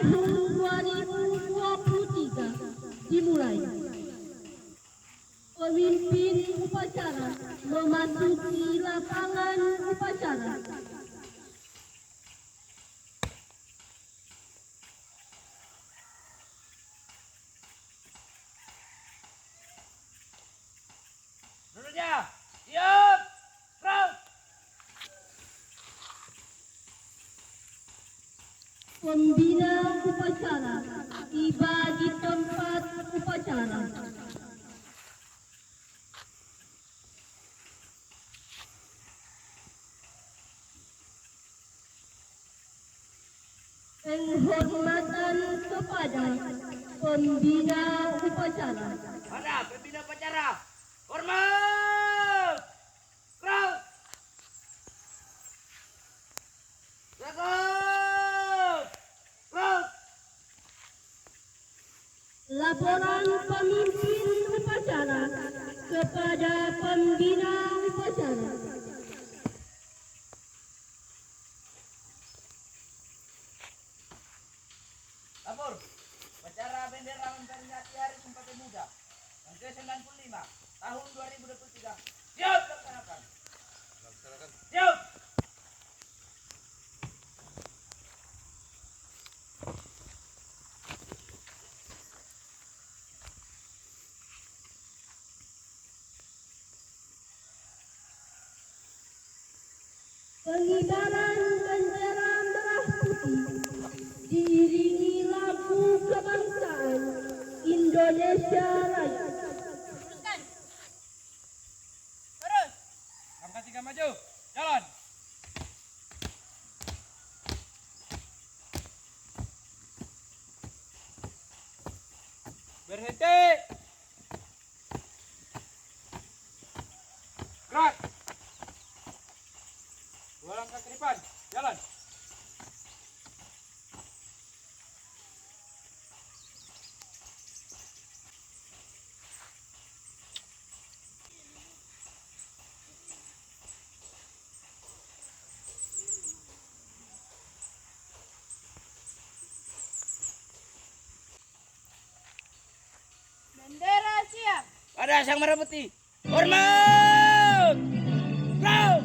tahun 2023 dimulai. Pemimpin upacara memasuki lapangan upacara. Dulunya, siap, gerak. Pembina upacara tiba di tempat upacara. Penghormatan kepada pembina upacara. Mana pembina upacara? Hormat! Gerak! Tegak! Gerak! Laporan pemimpin upacara kepada pembina upacara. Lapor, upacara bendera memperingati Hari Sumpah Pemuda yang ke-95 tahun 2023. Siap laksanakan. Siap. Pengibaran bendera merah putih diiringi lagu kebangsaan Indonesia Raya. Teruskan. Terus. Angka 3 maju. Jalan. Berhenti. Gerak. 2 langkah ke depan. Jalan. Bendera siap. Pada sang merah putih. Hormat! Gerak!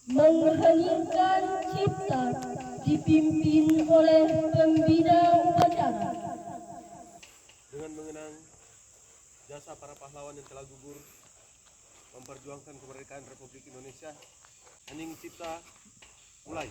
mengheningkan cipta dipimpin oleh pembina upacara. Dengan mengenang jasa para pahlawan yang telah gugur memperjuangkan kemerdekaan Republik Indonesia, hening cipta mulai.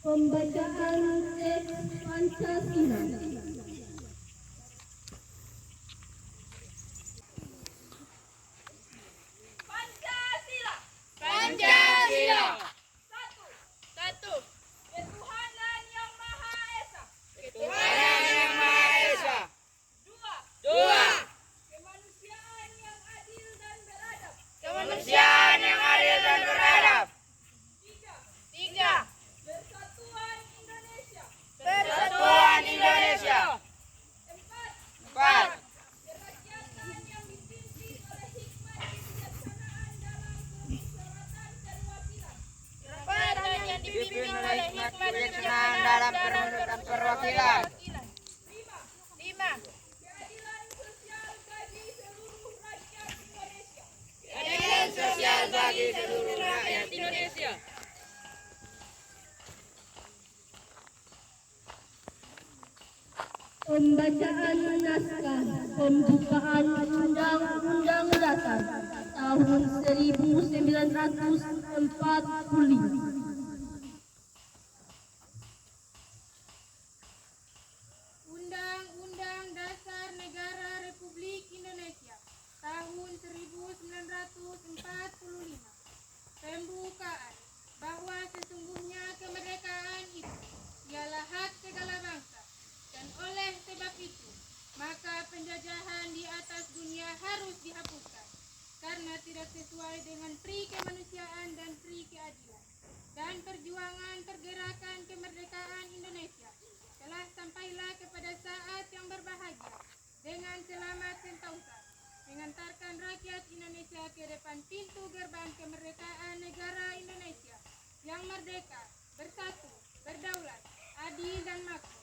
Pembacaan teks Pancasila. Pancasila. Pancasila. Satu. Ketuhanan yang Maha Esa. Ketuhanan yang Maha Esa. Dua. Kemanusiaan yang adil dan beradab. Kemanusiaan yang adil dan beradab. Tiga. Persatuan Indonesia. Persatuan Indonesia. Empat. Empat. Kerakyatan yang dipimpin oleh hikmat kebijaksanaan dalam kemusyawaratan dan wakilan. Kerakyatan yang Dipimpin oleh hikmat kebijaksanaan dalam perwakilan. Lima. Keadilan sosial bagi seluruh rakyat Indonesia. Keadilan sosial bagi seluruh rakyat Indonesia. Pembacaan naskah pembukaan Undang-Undang Dasar tahun 1945. Undang-Undang Dasar Negara Republik Indonesia tahun 1945. Pembukaan bahwa sesungguhnya kemerdekaan itu ialah hak segala bangsa, dan oleh sebab itu maka penjajahan di atas dunia harus dihapuskan karena tidak sesuai dengan pri kemanusiaan dan pri keadilan. Dan perjuangan pergerakan kemerdekaan Indonesia telah sampailah kepada saat yang berbahagia dengan selamat sentosa mengantarkan rakyat Indonesia ke depan pintu gerbang kemerdekaan negara Indonesia yang merdeka, bersatu, berdaulat, adil dan makmur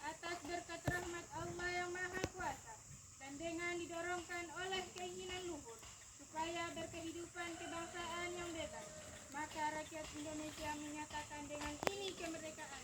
atas berkat rahmat Allah yang Maha Kuasa, dan dengan didorongkan oleh keinginan luhur supaya berkehidupan kebangsaan yang bebas, maka rakyat Indonesia menyatakan dengan ini kemerdekaan.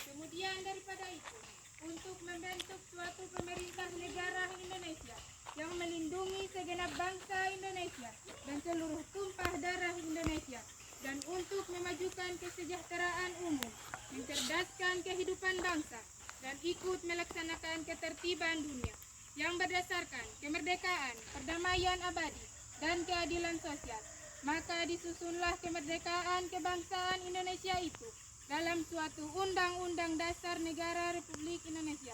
Kemudian daripada itu, untuk membentuk suatu pemerintah negara Indonesia yang melindungi segenap bangsa Indonesia dan seluruh tumpah darah Indonesia, dan untuk memajukan kesejahteraan umum, mencerdaskan kehidupan bangsa, dan ikut melaksanakan ketertiban dunia yang berdasarkan kemerdekaan, perdamaian abadi, dan keadilan sosial. Maka disusunlah kemerdekaan kebangsaan Indonesia itu dalam suatu Undang-Undang Dasar Negara Republik Indonesia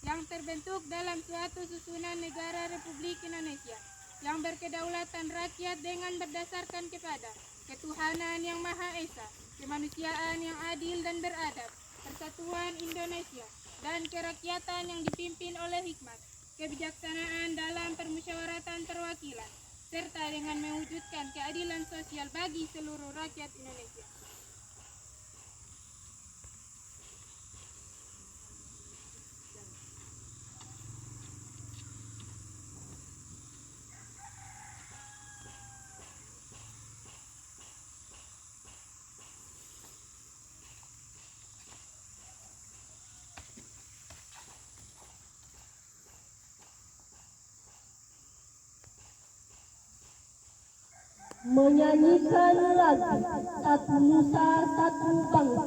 yang terbentuk dalam suatu susunan negara Republik Indonesia yang berkedaulatan rakyat dengan berdasarkan kepada ketuhanan yang Maha Esa, kemanusiaan yang adil dan beradab, persatuan Indonesia, dan kerakyatan yang dipimpin oleh hikmat, kebijaksanaan dalam permusyawaratan perwakilan, serta dengan mewujudkan keadilan sosial bagi seluruh rakyat Indonesia. Menyanyikan lagu Satu Nusa Satu Bangsa.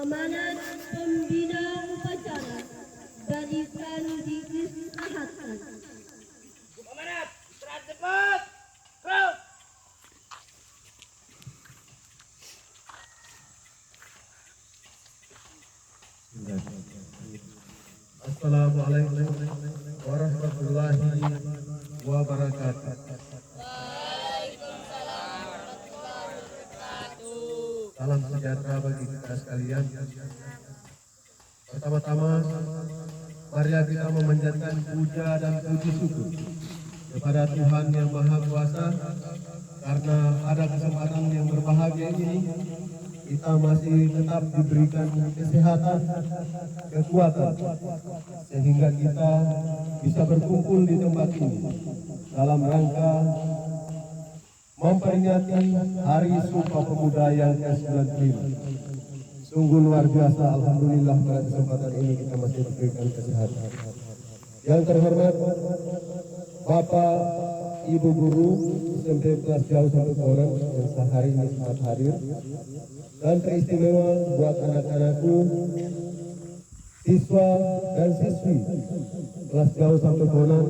Amanat pembina upacara berikan diistirahatkan. Amanat, istirahat cepat. Crowd. Assalamualaikum warahmatullahi wabarakatuh. Salam sejahtera bagi kita sekalian. Pertama-tama, mari kita memanjatkan puja dan puji syukur kepada Tuhan Yang Maha Kuasa karena ada kesempatan yang berbahagia ini. Kita masih tetap diberikan kesehatan, kekuatan, sehingga kita bisa berkumpul di tempat ini dalam rangka memperingati Hari Sumpah Pemuda yang ke-95. Sungguh luar biasa, alhamdulillah pada kesempatan ini kita masih diberikan kesehatan. Yang terhormat Bapak, Ibu Guru SMP kelas jauh sampai Koran yang sehari ini sempat hadir, dan teristimewa buat anak-anakku, siswa dan siswi kelas jauh sampai Koran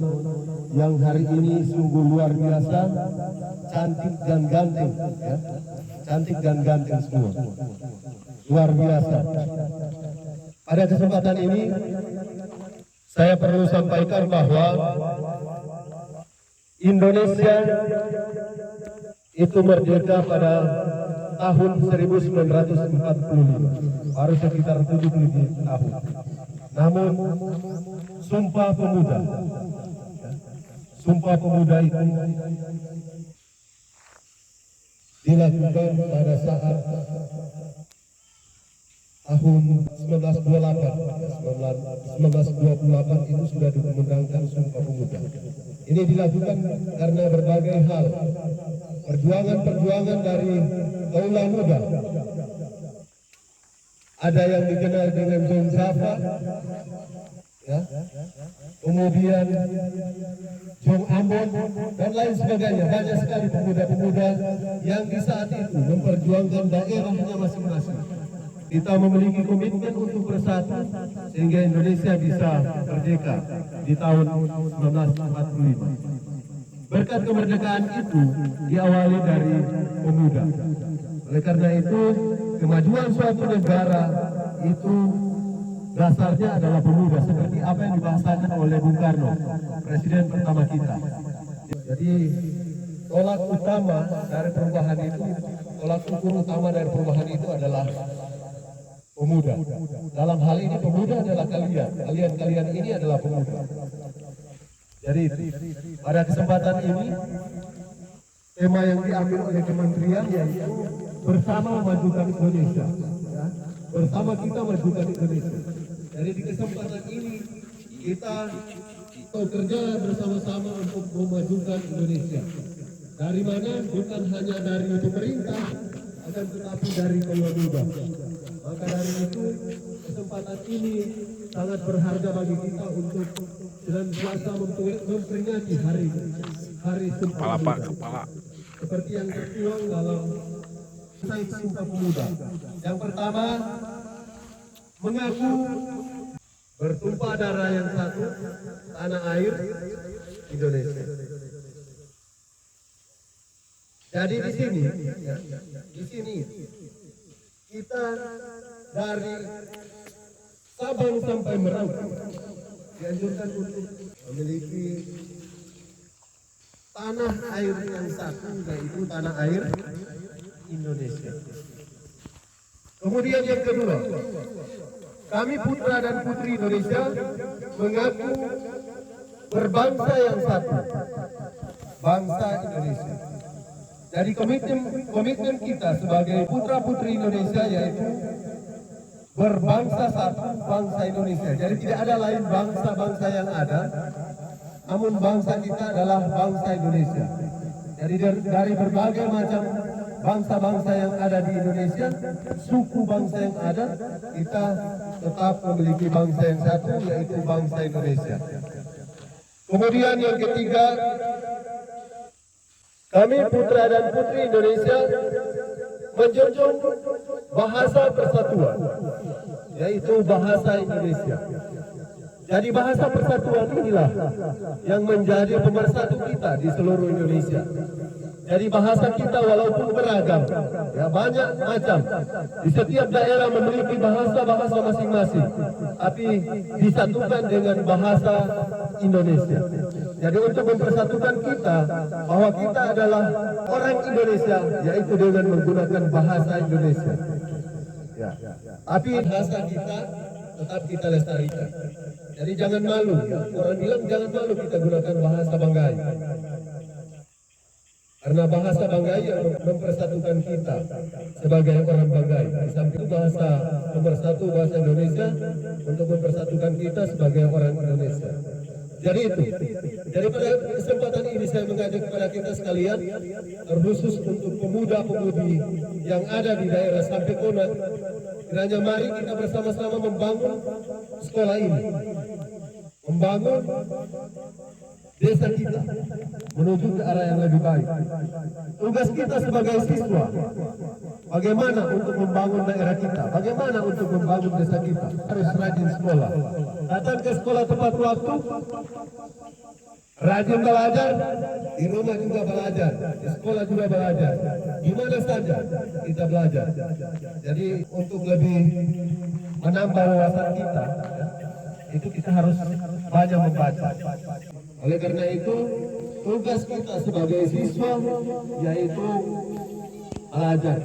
yang hari ini sungguh luar biasa, cantik dan ganteng, ya. Cantik dan ganteng semua, luar biasa. Pada kesempatan ini saya perlu sampaikan bahwa Indonesia itu merdeka pada tahun 1945, baru sekitar 70 tahun. Namun Sumpah Pemuda itu dilakukan pada saat tahun 1928 itu sudah dikumandangkan Sumpah Pemuda. Ini dilakukan karena berbagai hal, perjuangan dari kaula muda. Ada yang dikenal dengan John Java, ya, kemudian Jong Ambon dan lain sebagainya. Banyak sekali pemuda-pemuda yang di saat itu memperjuangkan daerahnya masing-masing. Kita memiliki komitmen untuk bersatu sehingga Indonesia bisa merdeka di tahun 1945. Berkat kemerdekaan itu diawali dari pemuda. Oleh karena itu, kemajuan suatu negara itu dasarnya adalah pemuda, seperti apa yang dibahasakan oleh Bung Karno, presiden pertama kita. Jadi tolak utama dari perubahan itu, tolak ukur utama dari perubahan itu adalah pemuda. Dalam hal ini pemuda adalah kalian. Kalian ini adalah pemuda. Jadi pada kesempatan ini tema yang diambil oleh kementerian yaitu bersama memajukan Indonesia. Ya. Bersama kita majukan Indonesia. Jadi di kesempatan ini kita bekerja bersama-sama untuk memajukan Indonesia. Dari mana? Bukan hanya dari pemerintah, akan tetapi dari kaum muda. Maka dari itu kesempatan ini sangat berharga bagi kita untuk senantiasa memperingati hari Sumpah Pemuda. Seperti yang tertuang dalam Sumpah Pemuda. Yang pertama, mengaku bertumpah darah yang satu, tanah air Indonesia. Jadi di sini kita dari Sabang sampai Merauke dianjurkan untuk memiliki tanah air yang satu, yaitu tanah air Indonesia. Kemudian yang kedua, kami putra dan putri Indonesia mengaku berbangsa yang satu, bangsa Indonesia. Jadi komitmen kita sebagai putra putri Indonesia yaitu berbangsa satu, bangsa Indonesia. Jadi tidak ada lain bangsa-bangsa yang ada, namun bangsa kita adalah bangsa Indonesia. Jadi dari berbagai macam bangsa-bangsa yang ada di Indonesia, suku bangsa yang ada, kita tetap memiliki bangsa yang satu, yaitu bangsa Indonesia. Kemudian yang ketiga, kami putra dan putri Indonesia menjunjung bahasa persatuan, yaitu bahasa Indonesia. Jadi bahasa persatuan inilah yang menjadi pemersatu kita di seluruh Indonesia. Jadi bahasa kita walaupun beragam, ya banyak macam. Di setiap daerah memiliki bahasa-bahasa masing-masing, tapi disatukan dengan bahasa Indonesia. Jadi untuk mempersatukan kita bahwa kita adalah orang Indonesia, yaitu dengan menggunakan bahasa Indonesia. Ya. Tapi bahasa kita tetap kita lestarikan. Jadi jangan malu. Orang bilang jangan malu kita gunakan bahasa Banggai. Karena bahasa Banggai yang mempersatukan kita sebagai orang Banggai. Di samping itu bahasa nomor satu bahasa Indonesia untuk mempersatukan kita sebagai orang Indonesia. Jadi itu. Jadi pada kesempatan ini saya mengajak kepada kita sekalian, terkhusus untuk pemuda-pemudi yang ada di daerah Sampekona, kiranya mari kita bersama-sama membangun sekolah ini, membangun desa kita menuju ke arah yang lebih baik. Tugas kita sebagai siswa, bagaimana untuk membangun daerah kita, bagaimana untuk membangun desa kita. Harus rajin sekolah, datang ke sekolah tepat waktu, rajin belajar, di rumah juga belajar, di sekolah juga belajar, di mana saja kita belajar. Jadi untuk lebih menambah wawasan kita, itu kita harus banyak membaca. Oleh karena itu, tugas kita sebagai siswa yaitu belajar.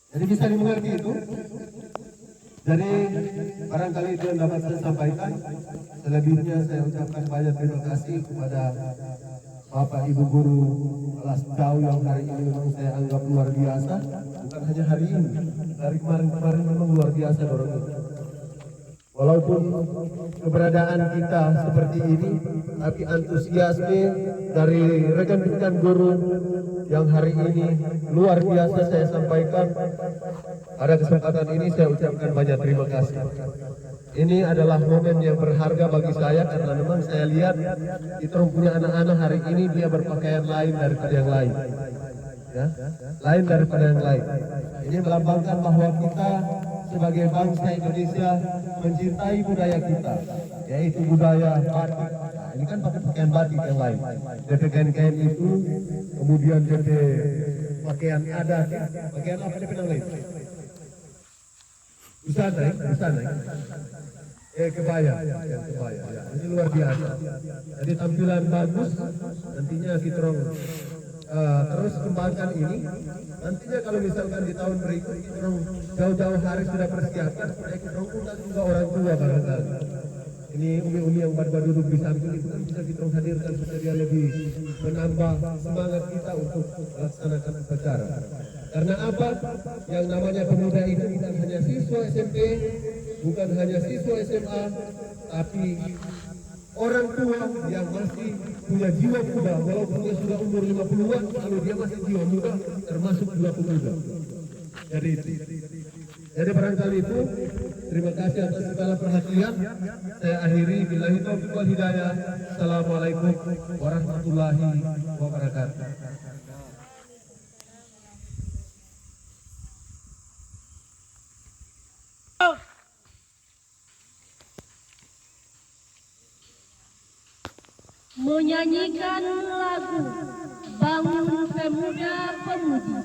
Jadi bisa dimengerti itu. Jadi barangkali itu yang dapat saya sampaikan. Selebihnya saya ucapkan banyak terima kasih kepada Bapak Ibu Guru kelas jauh yang hari ini memang saya anggap luar biasa. Bukan hanya hari ini, dari kemarin-kemarin memang luar biasa dorong itu. Walaupun keberadaan kita seperti ini, tapi antusiasme dari rekan-rekan guru yang hari ini luar biasa saya sampaikan. Pada kesempatan ini saya ucapkan banyak terima kasih. Ini adalah momen yang berharga bagi saya karena memang saya lihat di punya anak-anak hari ini dia berpakaian lain daripada yang lain. Ya, lain daripada yang lain. Ini melambangkan bahwa kita sebagai bangsa Indonesia mencintai budaya kita, yaitu budaya batik. Nah, ini kan pakai pakaian batik yang lain. DP kain-kain itu, kemudian DP pakaian adat, pakaian apa DP yang lain? Busana, kebaya. Ya. Ini luar biasa. Jadi tampilan bagus, nantinya kita terus kembangkan ini. Nantinya kalau misalkan di tahun berikutnya orang jauh-jauh hari sudah persiapkan supaya kita undang juga orang tua barangkali. Ini umi-umi yang baru duduk di samping itu kan bisa kita hadirkan supaya dia lebih menambah semangat kita untuk melaksanakan upacara. Karena apa? Yang namanya pemuda itu bukan hanya siswa SMP, bukan hanya siswa SMA, tapi orang tua yang masih punya jiwa muda, walaupun dia sudah umur 50-an, kalau dia masih jiwa muda, termasuk juga pemuda. Jadi barangkali itu, terima kasih atas segala perhatian. Saya akhiri, billahi taufiq wal hidayah. Assalamualaikum warahmatullahi wabarakatuh. Menyanyikan lagu Bangun Pemuda Pemudi.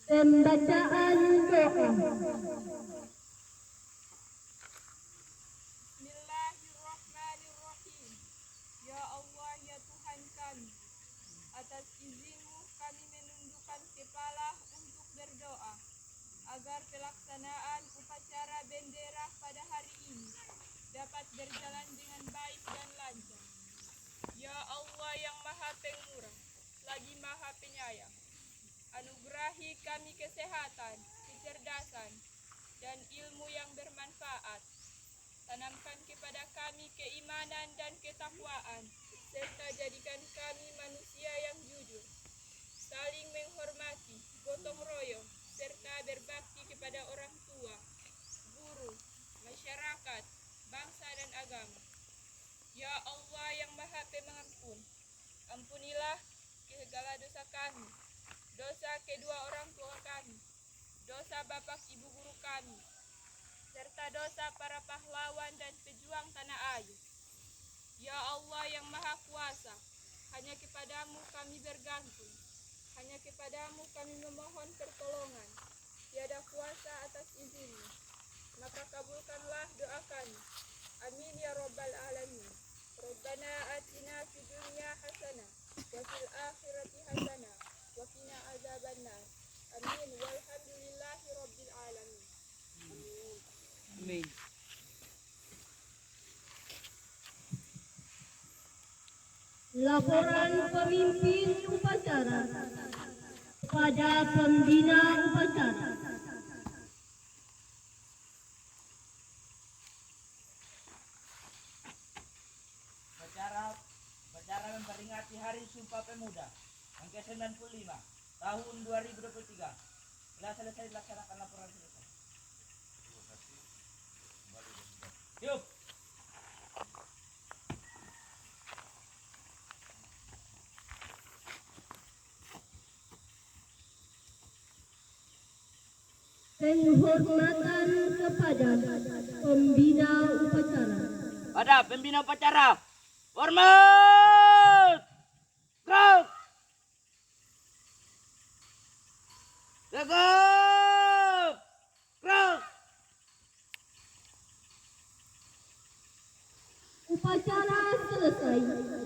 Pembacaan doa. Bismillahirrahmanirrahim. Ya Allah, ya Tuhan kami, atas izin-Mu kami menundukkan kepala untuk berdoa agar pelaksanaan upacara bendera pada hari ini dapat berjalan dengan baik dan lancar. Ya Allah yang Maha Pemurah, lagi Maha Penyayang, anugerahi kami kesehatan, kecerdasan, dan ilmu yang bermanfaat. Tanamkan kepada kami keimanan dan ketakwaan, serta jadikan kami manusia yang jujur, saling menghormati, gotong royong, serta berbakti kepada orang tua, guru, masyarakat, bangsa dan agama. Ya Allah yang Maha Pengampun, ampunilah segala dosa kami, dosa kedua orang tua kami, dosa bapak ibu guru kami, serta dosa para pahlawan dan pejuang tanah air. Ya Allah yang Maha Kuasa, hanya kepadamu kami bergantung, hanya kepadamu kami memohon pertolongan, tiada kuasa atas izin-Mu. Maka kabulkanlah doa kami. Amin ya Rabbal Alamin. Rabbana atina fid dunya hasanah wa fil akhirati hasanah wa qina azabannar. Amin walhamdulillahi rabbil alamin. Amin. Laporan pemimpin upacara kepada pembina upacara. Upacara memperingati Hari Sumpah Pemuda yang ke-95 tahun 2023 telah selesai dilaksanakan. Laporan selesai. Yuk. Penghormatan kepada pembina upacara. Pada pembina upacara. Hormat. Gerak. Tegak. Gerak. Upacara selesai.